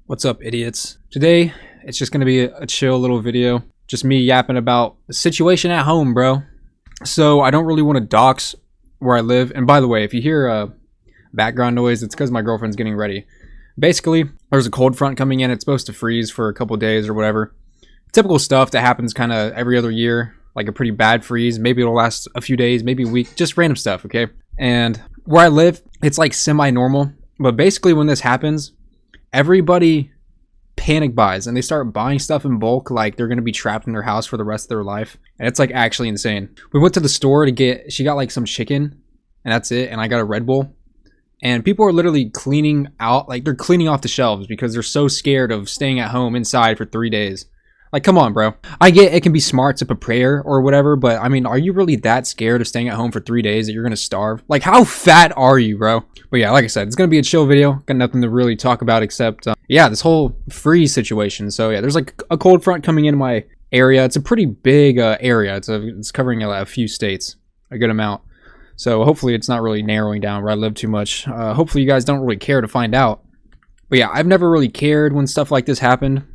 What's up, idiots? Today, it's just gonna be a chill little video. Just me yapping about the situation at home, bro. So, I don't really want to dox where I live. And by the way, if you hear background noise, it's because my girlfriend's getting ready. Basically, there's a cold front coming in. It's supposed to freeze for a couple days or whatever. Typical stuff that happens kind of every other year. Like a pretty bad freeze. Maybe it'll last a few days, maybe a week. Just random stuff, okay? And where I live, it's like semi-normal. But basically, when this happens, everybody panic buys and they start buying stuff in bulk like they're going to be trapped in their house for the rest of their life. And it's like actually insane. We went to the store to get, she got like some chicken and that's it. And I got a Red Bull. And people are literally cleaning out, like they're cleaning off the shelves because they're so scared of staying at home inside for 3 days. Like, come on, bro. I get it can be smart to prepare or whatever, but I mean, are you really that scared of staying at home for 3 days that you're going to starve? Like, how fat are you, bro? But yeah, like I said, it's going to be a chill video. Got nothing to really talk about except, yeah, this whole freeze situation. So yeah, there's like a cold front coming in my area. It's a pretty big area. It's covering a few states, a good amount. So hopefully it's not really narrowing down where I live too much. Hopefully you guys don't really care to find out. But yeah, I've never really cared when stuff like this happened.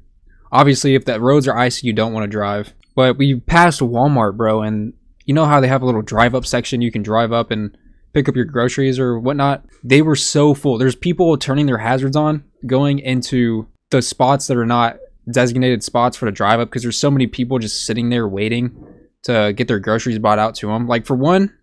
Obviously, if the roads are icy, you don't want to drive. But we passed Walmart, bro, and you know how they have a little drive-up section? You can drive up and pick up your groceries or whatnot. They were so full. There's people turning their hazards on, going into the spots that are not designated spots for the drive-up because there's so many people just sitting there waiting to get their groceries brought out to them. Like, for one,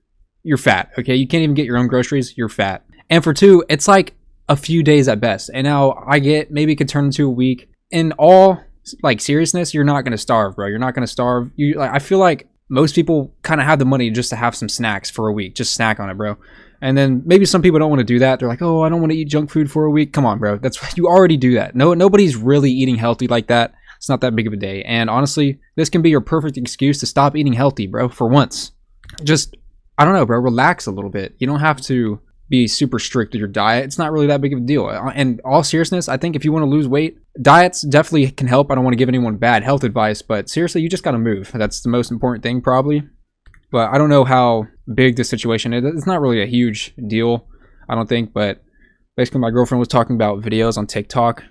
you're fat, okay? You can't even get your own groceries. You're fat. And for two, it's like a few days at best. And now I get maybe it could turn into a week. In all like seriousness, you're not gonna starve, bro. You're not gonna starve. I feel like most people kind of have the money just to have some snacks for a week, just snack on it, bro. And then maybe some people don't want to do that. They're like, oh, I don't want to eat junk food for a week. Come on, bro. That's you already do that. Nobody's really eating healthy like that. It's not that big of a day. And honestly, this can be your perfect excuse to stop eating healthy, bro. For once, just I don't know, bro. Relax a little bit. You don't have to be super strict with your diet. It's not really that big of a deal. And all seriousness, I think if you want to lose weight, diets definitely can help. I don't want to give anyone bad health advice, but seriously, you just got to move. That's the most important thing probably. But I don't know how big the situation is. It's not really a huge deal, I don't think. But basically, my girlfriend was talking about videos on TikTok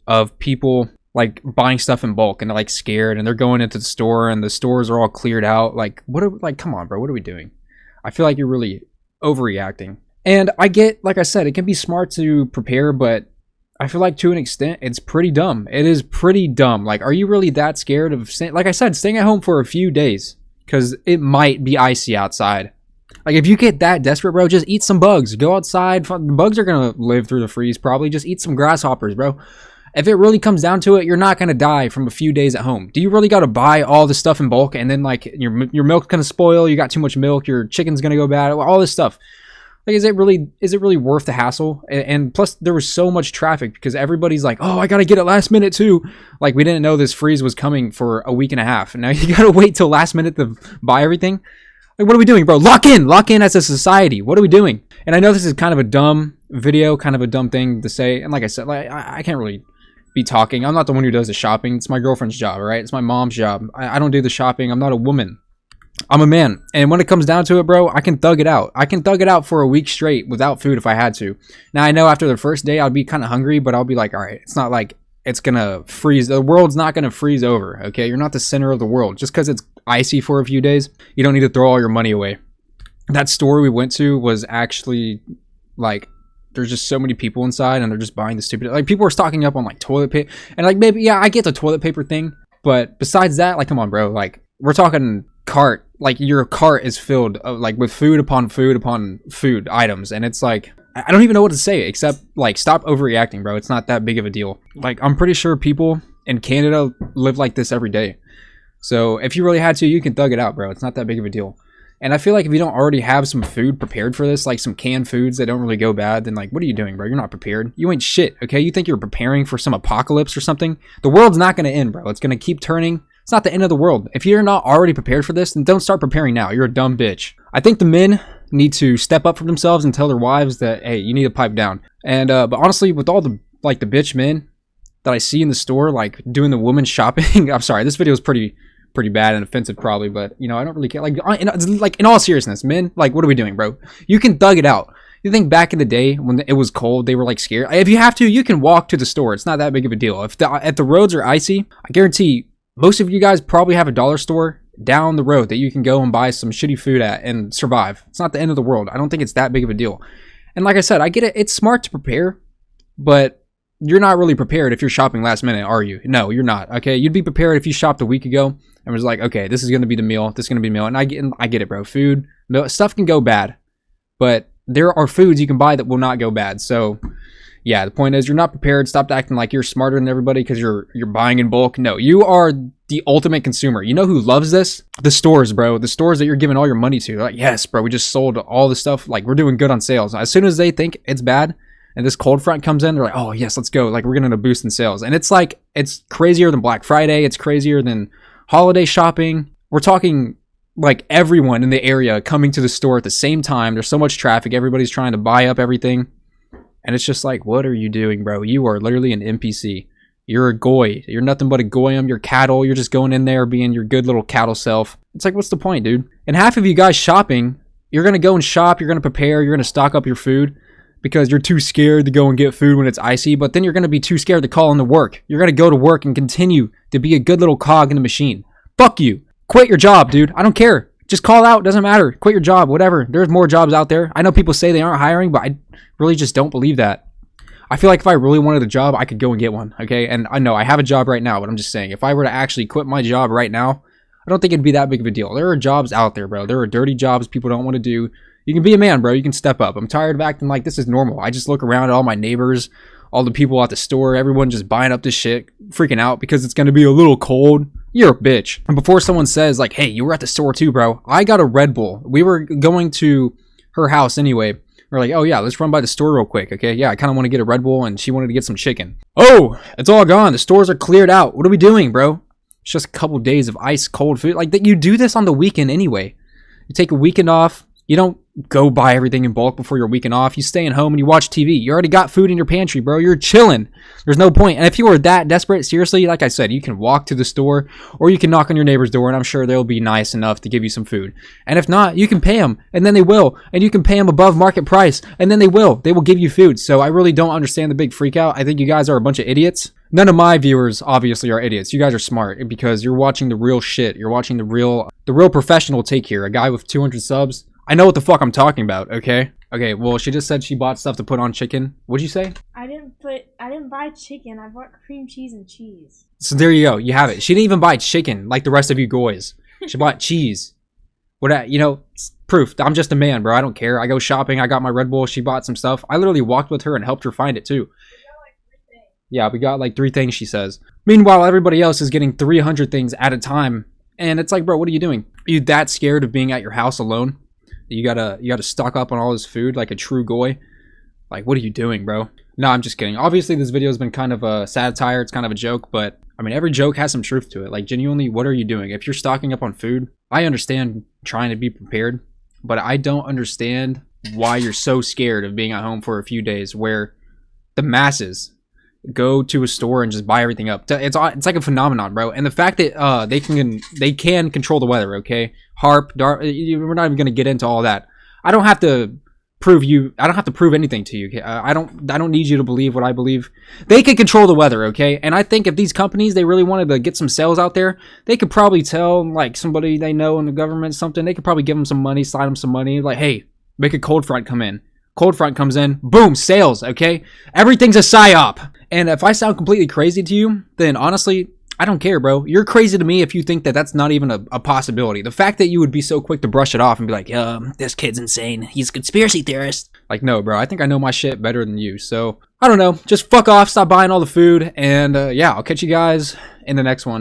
of people like buying stuff in bulk and they're like scared and they're going into the store and the stores are all cleared out. Like, come on, bro, what are we doing? I feel like you're really overreacting. And I get, like I said, it can be smart to prepare, but I feel like to an extent, it's pretty dumb. It is pretty dumb. Like, are you really that scared of, like I said, staying at home for a few days? Because it might be icy outside. Like, if you get that desperate, bro, just eat some bugs. Go outside. The bugs are going to live through the freeze, probably. Just eat some grasshoppers, bro. If it really comes down to it, you're not going to die from a few days at home. Do you really got to buy all this stuff in bulk? And then, like, your milk's going to spoil. You got too much milk. Your chicken's going to go bad. All this stuff. Like, is it really worth the hassle? And plus, there was so much traffic because everybody's like, oh, I gotta get it last minute too. Like, we didn't know this freeze was coming for a week and a half. And now you gotta wait till last minute to buy everything. Like, what are we doing, bro? Lock in as a society. What are we doing? And I know this is kind of a dumb video, kind of a dumb thing to say. And like I said, like I can't really be talking. I'm not the one who does the shopping. It's my girlfriend's job, right? It's my mom's job. I don't do the shopping. I'm not a woman. I'm a man, and when it comes down to it, bro, I can thug it out. I can thug it out for a week straight without food if I had to. Now, I know after the first day, I'll be kind of hungry, but I'll be like, all right, it's not like it's going to freeze. The world's not going to freeze over, okay? You're not the center of the world. Just because it's icy for a few days, you don't need to throw all your money away. That store we went to was actually, like, there's just so many people inside, and they're just buying the stupid... Like, people are stocking up on, like, toilet paper. And, like, maybe, yeah, I get the toilet paper thing, but besides that, like, come on, bro. Like, we're talking cart. Like, your cart is filled like with food upon food items, and it's like I don't even know what to say except like stop overreacting, bro. It's not that big of a deal. Like, I'm pretty sure people in Canada live like this every day, so if you really had to, you can thug it out, bro. It's not that big of a deal. And I feel like if you don't already have some food prepared for this, like some canned foods that don't really go bad, then like, what are you doing, bro? You're not prepared. You ain't shit, okay? You think you're preparing for some apocalypse or something? The world's not gonna end, bro. It's gonna keep turning. It's not the end of the world. If you're not already prepared for this, then don't start preparing now. You're a dumb bitch. I think the men need to step up for themselves and tell their wives that, hey, you need to pipe down. And but honestly, with all the like the bitch men that I see in the store, like doing the woman shopping, I'm sorry, this video is pretty bad and offensive probably, but you know, I don't really care. Like in all seriousness, men, like, what are we doing, bro? You can thug it out. You think back in the day when it was cold, they were like scared. If you have to, you can walk to the store. It's not that big of a deal. If the roads are icy, I guarantee most of you guys probably have a dollar store down the road that you can go and buy some shitty food at and survive. It's not the end of the world. I don't think it's that big of a deal. And like I said, I get it. It's smart to prepare, but you're not really prepared if you're shopping last minute, are you? No, you're not. Okay, you'd be prepared if you shopped a week ago and was like, okay, this is gonna be the meal. This is gonna be the meal. And I get it, bro. Food, stuff can go bad, but there are foods you can buy that will not go bad. So yeah, the point is you're not prepared. Stop acting like you're smarter than everybody because you're buying in bulk. No, you are the ultimate consumer. You know who loves this? The stores, bro. The stores that you're giving all your money to. They're like, yes, bro, we just sold all the stuff. Like, we're doing good on sales. As soon as they think it's bad and this cold front comes in, they're like, oh yes, let's go. Like, we're getting a boost in sales. And it's like, it's crazier than Black Friday. It's crazier than holiday shopping. We're talking like everyone in the area coming to the store at the same time. There's so much traffic. Everybody's trying to buy up everything. And it's just like, what are you doing, bro? You are literally an NPC. You're a goy. You're nothing but a goyim. You're cattle. You're just going in there being your good little cattle self. It's like, what's the point, dude? And half of you guys shopping, you're going to go and shop. You're going to prepare. You're going to stock up your food because you're too scared to go and get food when it's icy. But then you're going to be too scared to call in to work. You're going to go to work and continue to be a good little cog in the machine. Fuck you. Quit your job, dude. I don't care. Just call out. Doesn't matter. Quit your job. Whatever. There's more jobs out there. I know people say they aren't hiring, but I really just don't believe that. I feel like if I really wanted a job, I could go and get one, okay? And I know I have a job right now, but I'm just saying, if I were to actually quit my job right now, I don't think it'd be that big of a deal. There are jobs out there, bro. There are dirty jobs people don't want to do. You can be a man, bro. You can step up. I'm tired of acting like this is normal. I just look around at all my neighbors, all the people at the store, everyone just buying up this shit, freaking out because it's going to be a little cold. You're a bitch. And before someone says, like, hey, you were at the store too, bro, I got a Red Bull. We were going to her house anyway. We're like, oh yeah, let's run by the store real quick, okay? Yeah, I kind of want to get a Red Bull, and she wanted to get some chicken. Oh, it's all gone. The stores are cleared out. What are we doing, bro? It's just a couple days of ice cold food. Like, you do this on the weekend anyway. You take a weekend off. You don't go buy everything in bulk before your weekend off. You stay at home and you watch TV. You already got food in your pantry, bro. You're chilling. There's no point. And if you were that desperate, seriously, like I said, you can walk to the store or you can knock on your neighbor's door and I'm sure they'll be nice enough to give you some food. And if not, you can pay them and then they will. And you can pay them above market price and then they will. They will give you food. So I really don't understand the big freak out. I think you guys are a bunch of idiots. None of my viewers obviously are idiots. You guys are smart because you're watching the real shit. You're watching the real professional take here. A guy with 200 subs. I know what the fuck I'm talking about, okay? Okay, well, she just said she bought stuff to put on chicken. What'd you say? I didn't buy chicken. I bought cream cheese and cheese. So there you go. You have it. She didn't even buy chicken like the rest of you goys. She bought cheese. What, you know, proof. I'm just a man, bro. I don't care. I go shopping. I got my Red Bull. She bought some stuff. I literally walked with her and helped her find it too. Yeah, we got like 3 things, she says. Meanwhile, everybody else is getting 300 things at a time. And it's like, bro, what are you doing? Are you that scared of being at your house alone? You gotta stock up on all this food like a true goy. Like, what are you doing, bro? No, I'm just kidding. Obviously, this video has been kind of a satire. It's kind of a joke, but I mean, every joke has some truth to it. Like, genuinely, what are you doing? If you're stocking up on food, I understand trying to be prepared, but I don't understand why you're so scared of being at home for a few days where the masses go to a store and just buy everything up. It's like a phenomenon, bro. And the fact that they can control the weather, okay? HAARP, we're not even gonna get into all that. I don't have to prove anything to you. I don't need you to believe what I believe. They can control the weather, okay? And I think if these companies, they really wanted to get some sales out there, they could probably tell like somebody they know in the government something. They could probably give them some money, slide them some money, like, hey, make a cold front come in. Cold front comes in, boom, sales, okay? Everything's a psyop. And if I sound completely crazy to you, then honestly, I don't care, bro. You're crazy to me if you think that that's not even a possibility. The fact that you would be so quick to brush it off and be like, this kid's insane. He's a conspiracy theorist. Like, no, bro. I think I know my shit better than you. So, I don't know. Just fuck off. Stop buying all the food. And, yeah, I'll catch you guys in the next one.